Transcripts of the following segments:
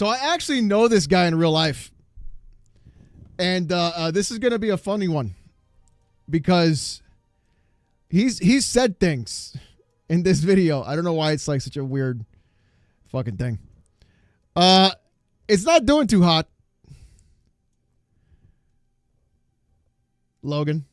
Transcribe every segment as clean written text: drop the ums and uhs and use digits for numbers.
So I actually know this guy in real life. And this is going to be a funny one. Because he's said things in this video. I don't know why it's like such a weird fucking thing. It's not doing too hot. Logan,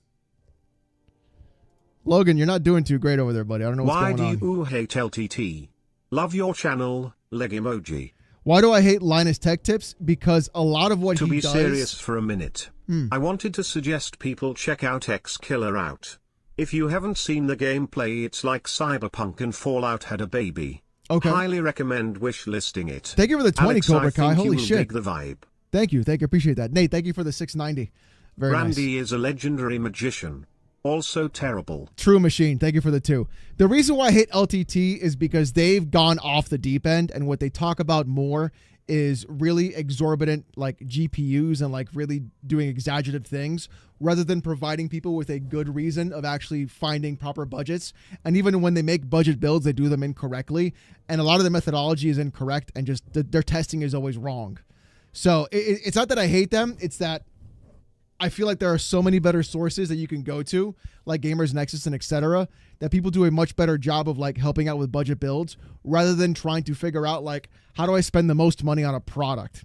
you're not doing too great over there, buddy. I don't know what's going on. Why do you hate LTT? Love your channel, leg emoji. Why do I hate Linus Tech Tips? Because a lot of what he does... To be serious for a minute, I wanted to suggest people check out X Killer Out. If you haven't seen the gameplay, it's like Cyberpunk and Fallout had a baby. Okay. Highly recommend wishlisting it. Thank you for the 20, Alex, Cobra Kai. I think Holy you shit. Dig the vibe. Thank you. Appreciate that. Nate, thank you for the 690. Very Randy nice. is a legendary magician. Also terrible. True Machine, thank you for the 2. The reason why I hate LTT is because they've gone off the deep end, and what they talk about more is really exorbitant like GPUs and like really doing exaggerative things rather than providing people with a good reason of actually finding proper budgets. And even when they make budget builds, they do them incorrectly. And a lot of the methodology is incorrect, and just their testing is always wrong. So it's not that I hate them. It's that I feel like there are so many better sources that you can go to, like Gamers Nexus and etc., that people do a much better job of like helping out with budget builds rather than trying to figure out like, how do I spend the most money on a product?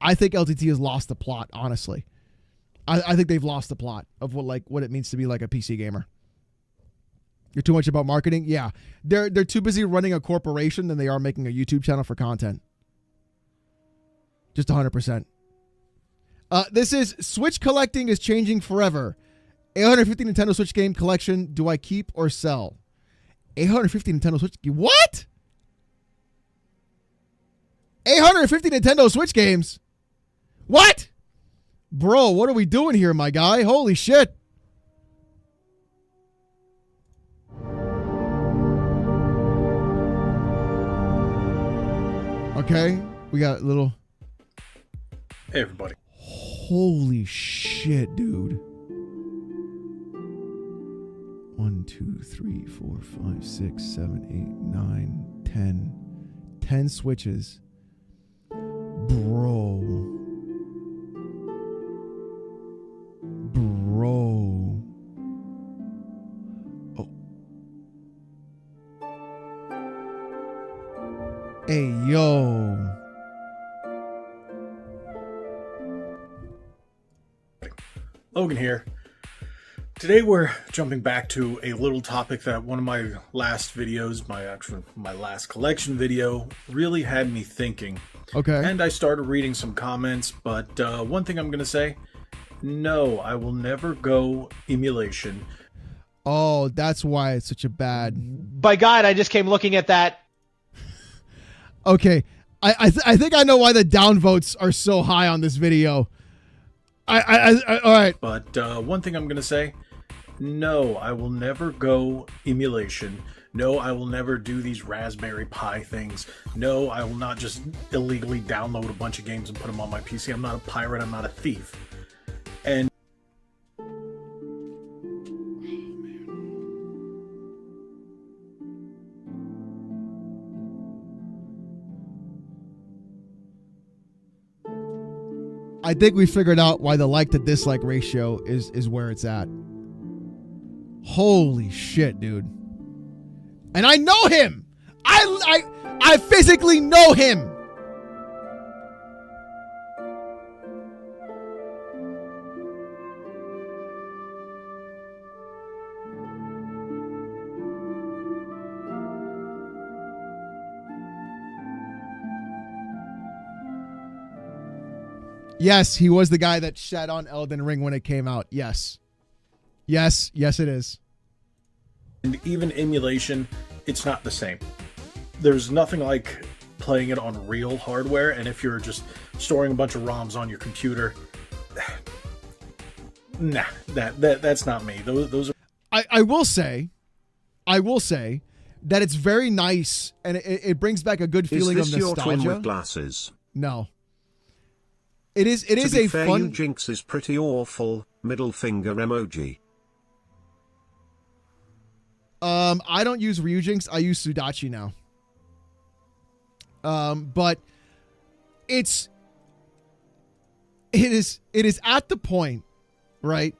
I think LTT has lost the plot, honestly. I think they've lost the plot of what it means to be like a PC gamer. You're too much about marketing? Yeah. They're too busy running a corporation than they are making a YouTube channel for content. Just 100%. This is Switch collecting is changing forever. 850 Nintendo Switch game collection. Do I keep or sell? 850 Nintendo Switch. What? 850 Nintendo Switch games? What? Bro, what are we doing here, my guy? Holy shit. Okay. We got a little... Hey, everybody. Holy shit, dude. 1, 2, 3, 4, 5, 6, 7, 8, 9, 10. 10 switches. Bro. Oh. Hey, yo. Logan here. Today we're jumping back to a little topic that one of my last videos, my last collection video, really had me thinking. Okay. And I started reading some comments, but one thing I'm going to say, no, I will never go emulation. Oh, that's why it's such a bad... By God, I just came looking at that. Okay. I think I know why the downvotes are so high on this video. All right. But one thing I'm going to say, no, I will never go emulation. No, I will never do these Raspberry Pi things. No, I will not just illegally download a bunch of games and put them on my PC. I'm not a pirate. I'm not a thief. And I think we figured out why the like to dislike ratio is where it's at. Holy shit, dude. And I know him. I physically know him. Yes, he was the guy that shat on Elden Ring when it came out. Yes. Yes, it is. And even emulation, it's not the same. There's nothing like playing it on real hardware, and if you're just storing a bunch of ROMs on your computer, nah, that's not me. Those are... I will say that it's very nice, and it brings back a good feeling of nostalgia. Is this your twin with glasses? No. It is to be a fair, fun... you Jinx is pretty awful. Middle finger emoji. I don't use Ryujinx. I use Sudachi now. But it is at the point, right,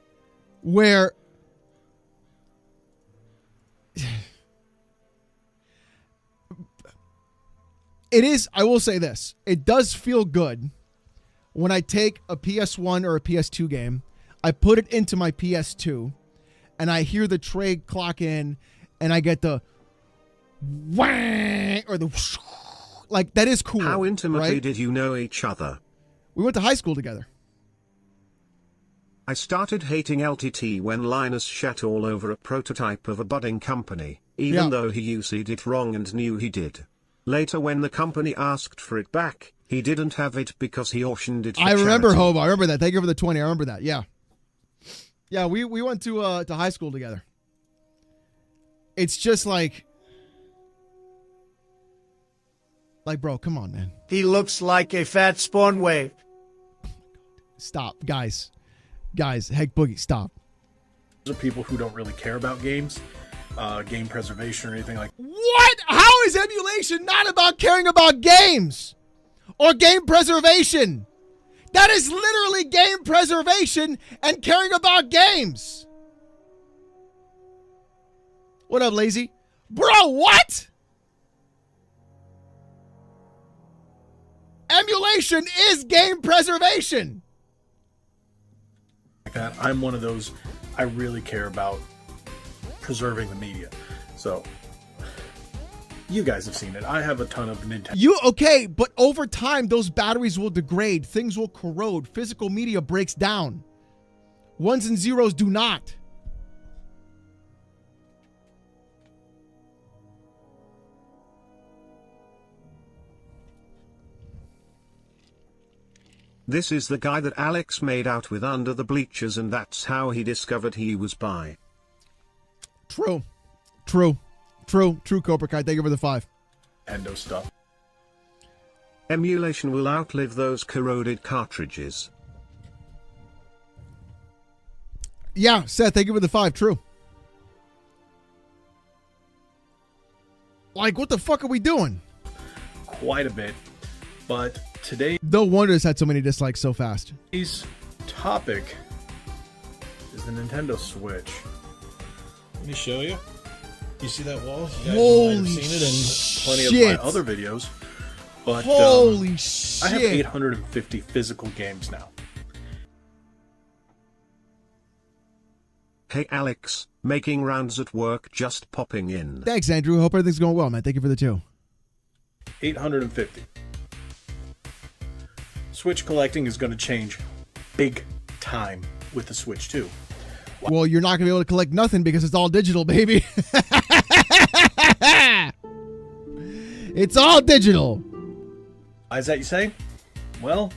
where it is, I will say this, it does feel good when I take a PS1 or a PS2 game, I put it into my PS2, and I hear the tray clock in, and I get the whang or the like. That is cool. How intimately right? did you know each other? We went to high school together. I started hating LTT when Linus shat all over a prototype of a budding company, even though he used it wrong and knew he did. Later, when the company asked for it back, he didn't have it because he auctioned it for I remember, charity. Hobo. I remember that. Thank you for the 20. I remember that. Yeah. Yeah, we went to high school together. It's just like, bro, come on, man. He looks like a fat spawn wave. Stop, guys. Heck Boogie, stop. Those are people who don't really care about games, game preservation or anything like. What? How is emulation not about caring about games or game preservation? That is literally game preservation and caring about games. What up, lazy? Bro, what? Emulation is game preservation. That. I'm one of those, I really care about preserving the media. So, you guys have seen it. I have a ton of Nintendo. Okay, but over time, those batteries will degrade. Things will corrode. Physical media breaks down. Ones and zeros do not. This is the guy that Alex made out with under the bleachers, and that's how he discovered he was bi. True, Cobra Kai. Thank you for the 5. Nintendo stuff. Emulation will outlive those corroded cartridges. Yeah, Seth, thank you for the 5. True. Like, what the fuck are we doing? Quite a bit. But today's No wonder it's had so many dislikes so fast. topic is the Nintendo Switch. Let me show you. You see that wall? You guys Holy might have seen it in plenty shit. of my other videos. But Holy shit. I have 850 physical games now. Hey Alex, making rounds at work, just popping in. Thanks, Andrew. Hope everything's going well, man. Thank you for the 2. 850. Switch collecting is going to change big time with the Switch 2. Well, you're not going to be able to collect nothing because it's all digital, baby. It's all digital. Why is that, you say? Well,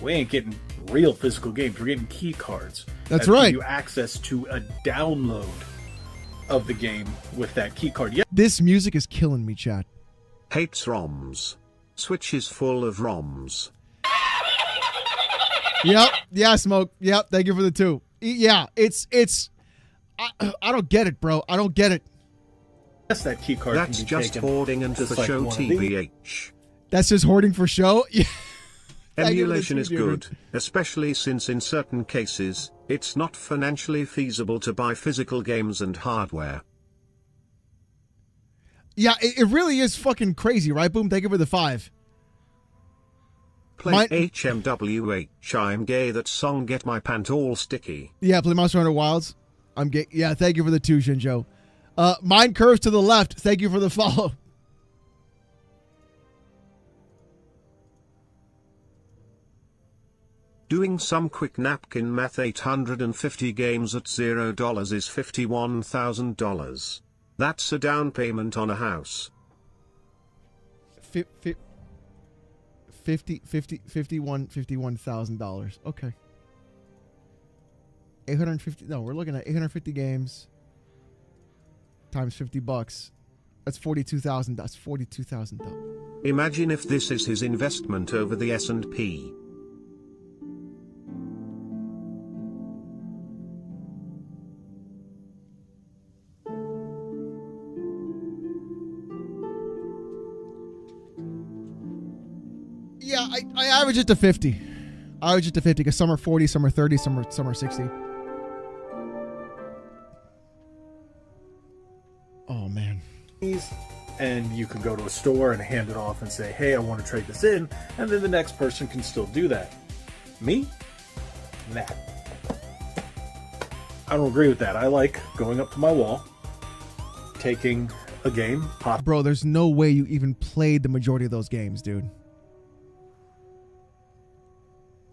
we ain't getting real physical games. We're getting key cards. That's that right. Give you access to a download of the game with that key card. Yeah. This music is killing me, chat. Hates ROMs. Switch is full of ROMs. Yep. Yeah, Smoke. Yep. Thank you for the 2. Yeah, I don't get it, bro. I don't get it. Yes, that key card That's can be just taken hoarding and just for like show one of these. TBH. That's just hoarding for show. Yeah. Thank you for the Emulation 2, is dude. good, especially since in certain cases, it's not financially feasible to buy physical games and hardware. Yeah, it really is fucking crazy, right? Boom. Thank you for the 5. Play HMWH, I'm gay, that song Get My Pant All Sticky. Yeah, play Monster Hunter Wilds. I'm gay. Yeah, thank you for the 2, Shinjo. Mine curves to the left. Thank you for the follow. Doing some quick napkin math, 850 games at $0 is $51,000. That's a down payment on a house. 51,000. Okay. 850. No, we're looking at 850 games times $50. That's 42,000. That's $42,000. Imagine if this is his investment over the S&P. Yeah, I average it to 50. I average it to 50 because some are 40, some are 30, some are 60. Oh, man. And you can go to a store and hand it off and say, hey, I want to trade this in, and then the next person can still do that. Me? Nah. I don't agree with that. I like going up to my wall, taking a game. Bro, there's no way you even played the majority of those games, dude.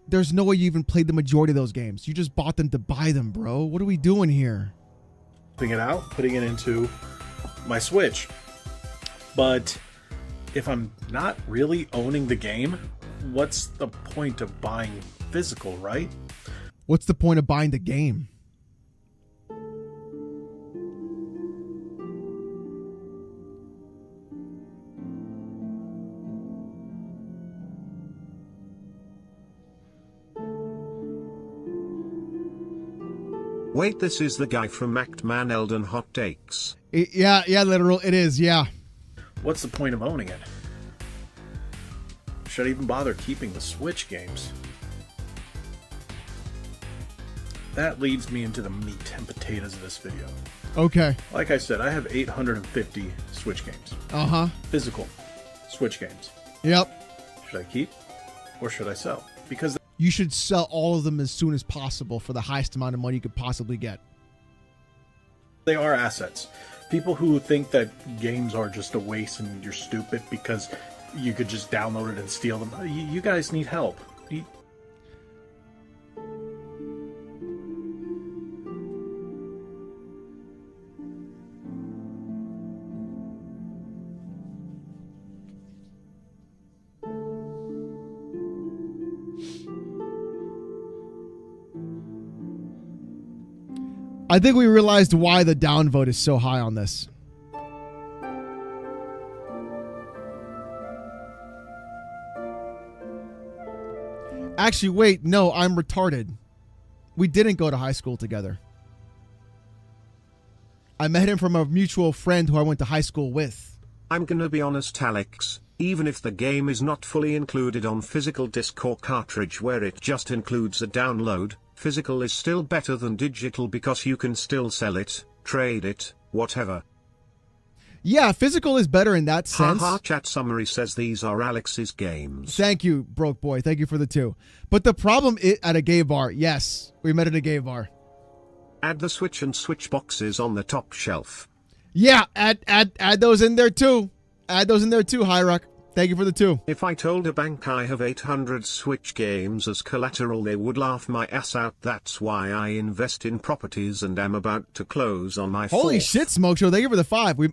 There's no way you even played the majority of those games. You just bought them to buy them, bro. What are we doing here? Putting it out, putting it into my Switch. But if I'm not really owning the game, what's the point of buying physical, right? What's the point of buying the game? Wait, this is the guy from Actman Elden Hot Takes. Yeah, literal. It is, yeah. What's the point of owning it? Should I even bother keeping the Switch games? That leads me into the meat and potatoes of this video. Okay. Like I said, I have 850 Switch games. Uh-huh. Physical Switch games. Yep. Should I keep or should I sell? Because You should sell all of them as soon as possible for the highest amount of money you could possibly get. they are assets. People who think that games are just a waste and you're stupid because you could just download it and steal them. You guys need help. I think we realized why the downvote is so high on this. Actually, wait, no, I'm retarded. We didn't go to high school together. I met him from a mutual friend who I went to high school with. I'm gonna be honest, Alex. Even if the game is not fully included on physical disc or cartridge where it just includes a download, physical is still better than digital because you can still sell it, trade it, whatever. Yeah, physical is better in that sense. Haha, chat summary says these are Alex's games. Thank you, broke boy. Thank you for the 2. But the problem at a gay bar. Yes, we met at a gay bar. Add the Switch and Switch boxes on the top shelf. Yeah, add those in there too. Add those in there too, Hyrock. Thank you for the 2. If I told a bank I have 800 Switch games as collateral, they would laugh my ass out. That's why I invest in properties and am about to close on my Holy 4th. shit, Smoke Show. Thank you for the 5. We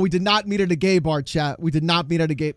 did not meet at a gay bar, chat. We did not meet at a gay...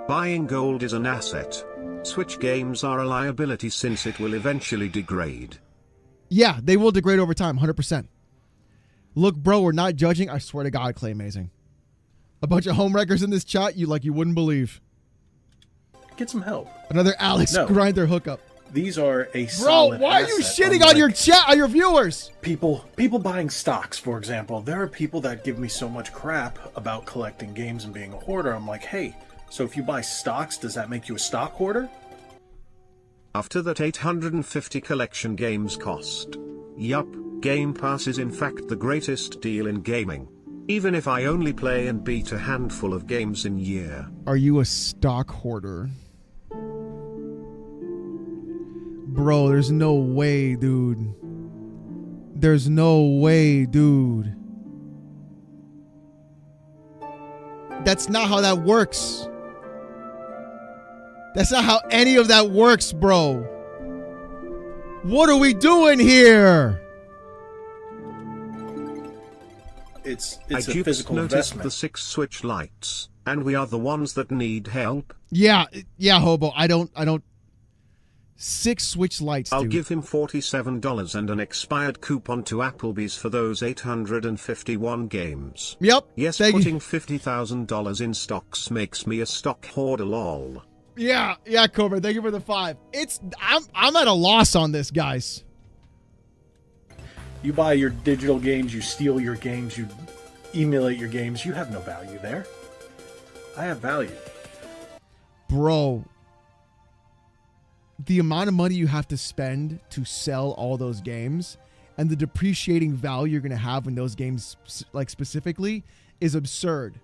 Buying gold is an asset. Switch games are a liability since it will eventually degrade. Yeah, they will degrade over time, 100%. Look, bro, we're not judging. I swear to God, Clay Amazing. A bunch of homewreckers in this chat you wouldn't believe. Get some help. Another Alex Grinder hookup. These are a Bro, solid why are you asset, shitting on your chat, on your viewers? People buying stocks, for example. There are people that give me so much crap about collecting games and being a hoarder. I'm like, hey, so if you buy stocks, does that make you a stock hoarder? After that 850 collection games cost. Yup, Game Pass is in fact the greatest deal in gaming. Even if I only play and beat a handful of games in year. Are you a stock hoarder? Bro, there's no way, dude. There's no way, dude. That's not how that works. That's not how any of that works, bro. What are we doing here? It's I a just physical noticed investment. the 6 Switch lights, and we are the ones that need help. Yeah, Hobo. I don't. 6 Switch Lights, I'll dude. give him $47 and an expired coupon to Applebee's for those 851 games. Yep. Yes, Thank you. putting $50,000 in stocks makes me a stock hoarder, lol. Yeah, Cobra. Thank you for the 5. I'm at a loss on this, guys. You buy your digital games, you steal your games, you emulate your games. You have no value there. I have value. Bro, the amount of money you have to spend to sell all those games and the depreciating value you're going to have when those games, like specifically, is absurd.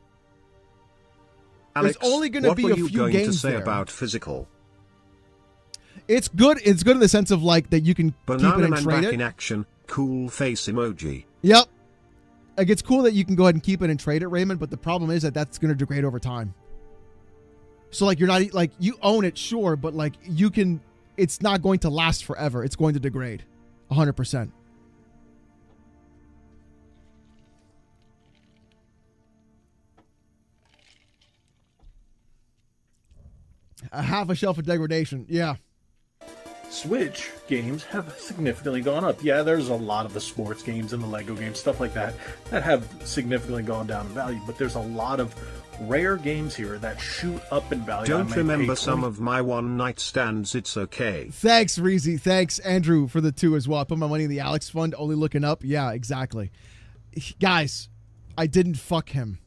Alex, There's only going to be a few what were you going games to say there. about physical? It's good. It's good in the sense of like that you can keep it Banana and Man trade back it. in action, cool face emoji. Yep. Like it's cool that you can go ahead and keep it and trade it, Raymond, but the problem is that that's going to degrade over time. So like you're not like you own it, sure, but like you can, it's not going to last forever. It's going to degrade 100%. A half a shelf of degradation. Yeah. Switch games have significantly gone up. Yeah, there's a lot of the sports games and the Lego games, stuff like that have significantly gone down in value, but there's a lot of rare games here that shoot up in value. Don't remember some of my one-night stands, it's okay. Thanks, Reezy. Thanks, Andrew, for the 2 as well. I put my money in the Alex fund, only looking up. Yeah, exactly. Guys, I didn't fuck him.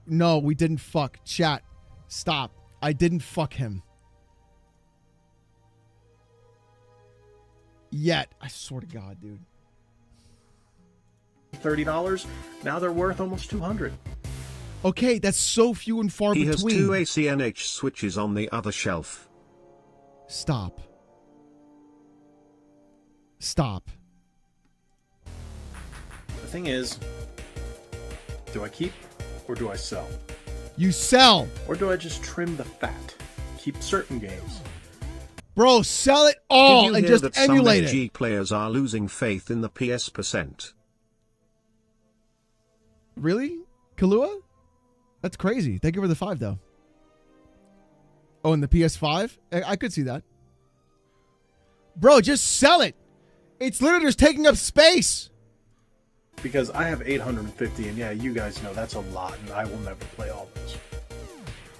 No, we didn't fuck. Chat, stop. I didn't fuck him. Yet. I swear to God, dude. $30. Now they're worth almost $200. Okay, that's so few and far He between. has 2 ACNH switches on the other shelf. Stop. Stop. The thing is, do I keep or do I sell? You sell. Or do I just trim the fat? Keep certain games. Bro, sell it all Did you and hear just that emulate some it. FG players are losing faith in the PS%? Really? Kahlua? That's crazy. Thank you for the 5, though. Oh, and the PS5? I could see that. Bro, just sell it. It's literally just taking up space. Because I have 850, and yeah, you guys know that's a lot, and I will never play all those.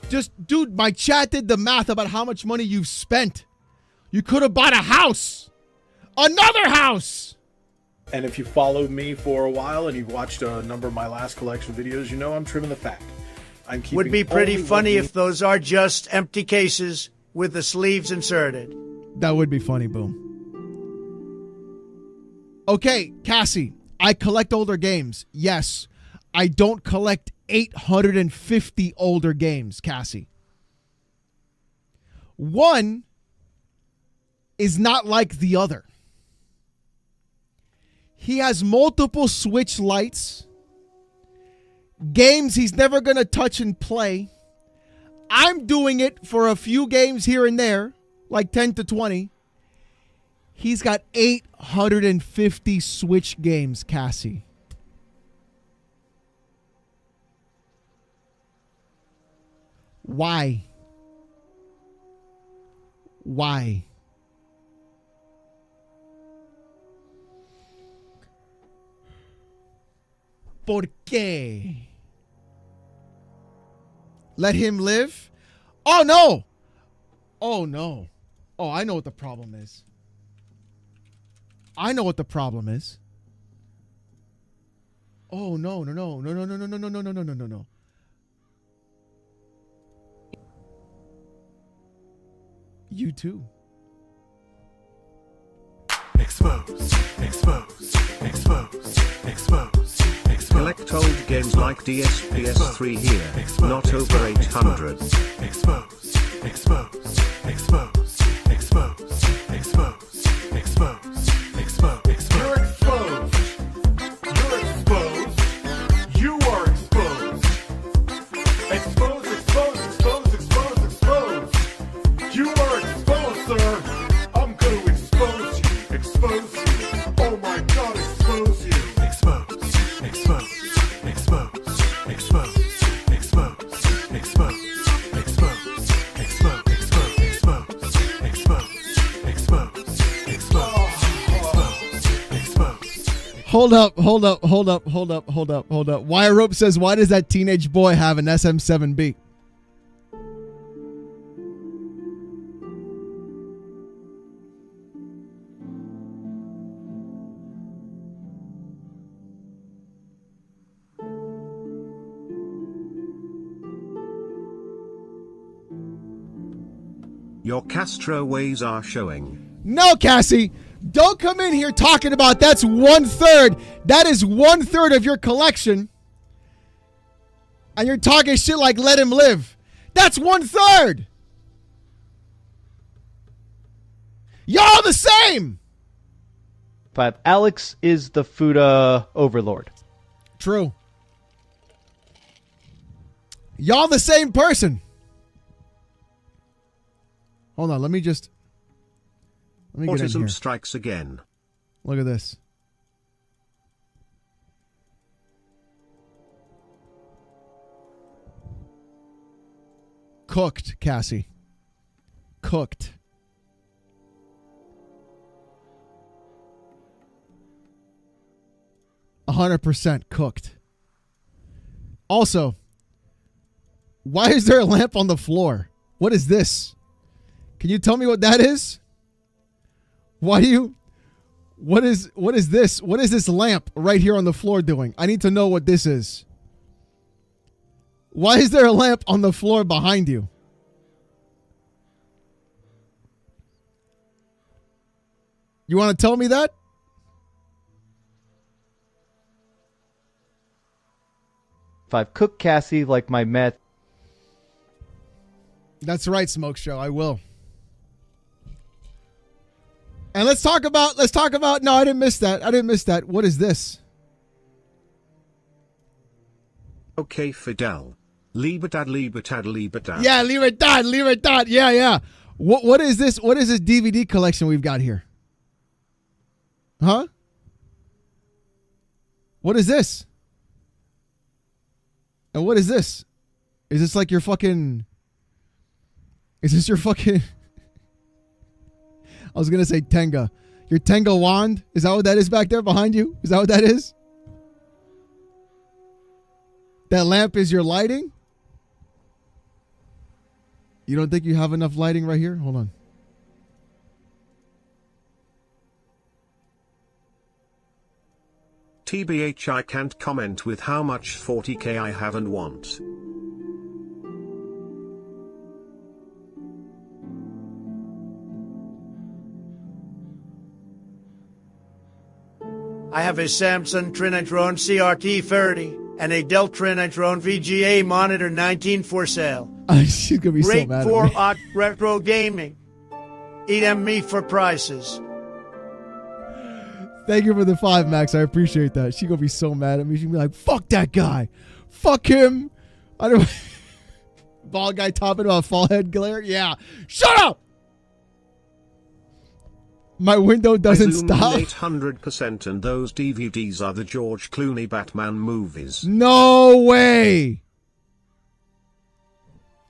Just, dude, my chat did the math about how much money you've spent. You could have bought a house. Another house. And if you followed me for a while and you've watched a number of my last collection videos, you know I'm trimming the fat. I'm keeping Would be pretty only funny what if those are just empty cases with the sleeves inserted. That would be funny, boom. Okay, Cassie, I collect older games. Yes, I don't collect 850 older games, Cassie. One is not like the other. He has multiple Switch lights, games he's never going to touch and play. I'm doing it for a few games here and there, like 10 to 20. He's got 850 Switch games, Cassie. Why? Why? ¿Por qué? Let him live? Oh, no. Oh, no. Oh, I know what the problem is. I know what the problem is. Oh, no, no, no, no, no, no, no, no, no, no, no, no, no, no, no. You too. Expose, expose, expose, expose, expose. Collect old games like DS, PS3 here, not over 800. Expose, expose, expose, expose, expose, expose, expose. You're exposed. You're exposed. You are exposed. Expose, expose, expose, expose, expose. You are exposed, sir. I'm going to expose you. Expose you. Oh my God, expose you. Expose, expose, expose, expose, expose, expose, expose, expose, expose, expose, expose. Hold up. Wire Rope says, why does that teenage boy have an SM7B? Your Castro ways are showing. No, Cassie. Don't come in here talking about that's 1/3. That is 1/3 of your collection. And you're talking shit like let him live. That's 1/3. Y'all the same. But Alex is the Fuda overlord. True. Y'all the same person. Hold on, let me get in here. Autism strikes again. Look at this. Cooked, Cassie. Cooked. %100 cooked. Also, why is there a lamp on the floor? What is this? Can you tell me what that is? What is this? What is this lamp right here on the floor doing? I need to know what this is. Why is there a lamp on the floor behind you? You want to tell me that? If I've cooked Cassie like my meth. That's right, Smoke Show. I will. And let's talk about, no, I didn't miss that. What is this? Okay, Fidel. Libertad. Yeah, Libertad. Yeah. What is this? What is this DVD collection we've got here? Huh? What is this? And what is this? Is this like your fucking... Is this your fucking... I was going to say Tenga. Your Tenga wand? Is that what that is back there behind you? Is that what that is? That lamp is your lighting? You don't think you have enough lighting right here? Hold on. TBH, I can't comment with how much 40k I have and want. I have a Samsung Trinitron CRT 30 and a Dell Trinitron VGA monitor 19 for sale. She's gonna be Great so mad for at me. retro gaming. Eat them meat for prices. Thank you for the 5, Max. I appreciate that. She's gonna be so mad at me. She's gonna be like, fuck that guy. Fuck him. I don't bald guy talking about fall head glare. Yeah. Shut up. My window doesn't stop. 800%, and those DVDs are the George Clooney Batman movies. No way.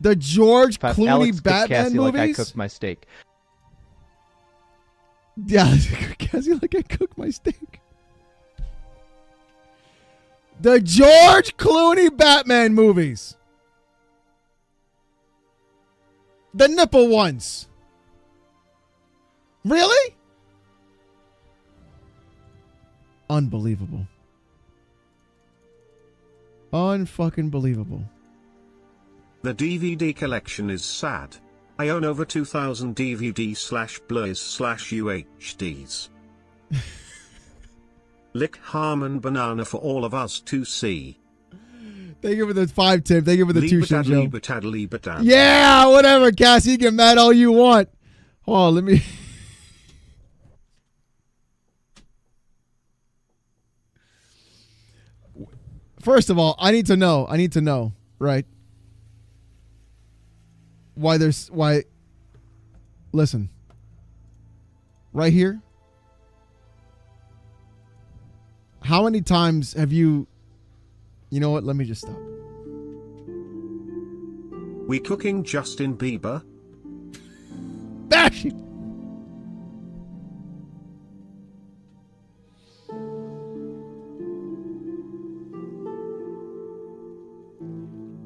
The George Clooney Alex Batman Cassie movies? like I cooked my steak. Yeah, Cassie like I cooked my steak. The George Clooney Batman movies. The nipple ones. Really? Unbelievable. Unfucking believable. The DVD collection is sad. I own over 2,000 DVD/Blu-rays/UHDs. Lick Harmon Banana for all of us to see. Thank you for the 5 tip. Thank you for the 2 show, Joe. Libertad. Yeah, whatever, Cassie. You get mad all you want. Hold on, let me... First of all, I need to know, right? Listen. Right here. How many times have you know what? Let me just stop. We cooking Justin Bieber? Bash it.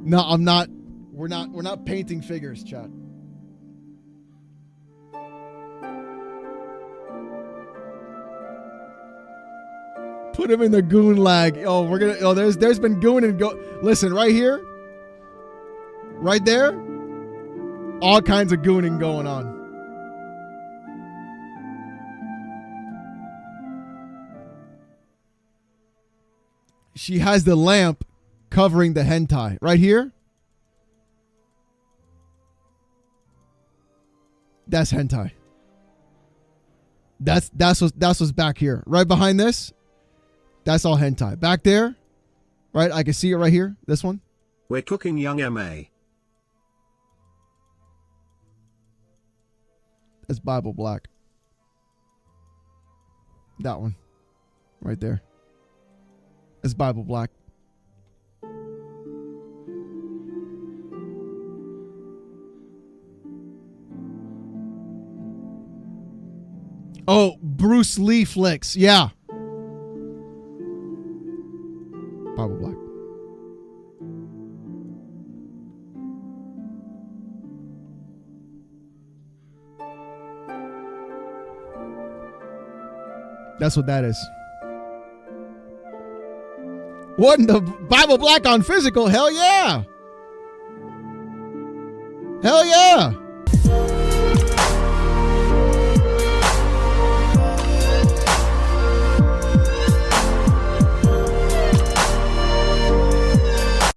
No, I'm not. We're not painting figures, chat. Put him in the goon lag. Oh, we're gonna. Oh, there's been goon and go. Listen, right here, right there, all kinds of gooning going on. She has the lamp covering the hentai right here. That's hentai. That's what's back here. Right behind this, that's all hentai. Back there, right? I can see it right here. This one. We're cooking young MA. That's Bible Black. That one. Right there. That's Bible Black. Oh, Bruce Lee flicks. Yeah. Bible Black. That's what that is. What in the Bible Black on physical? Hell yeah. Hell yeah.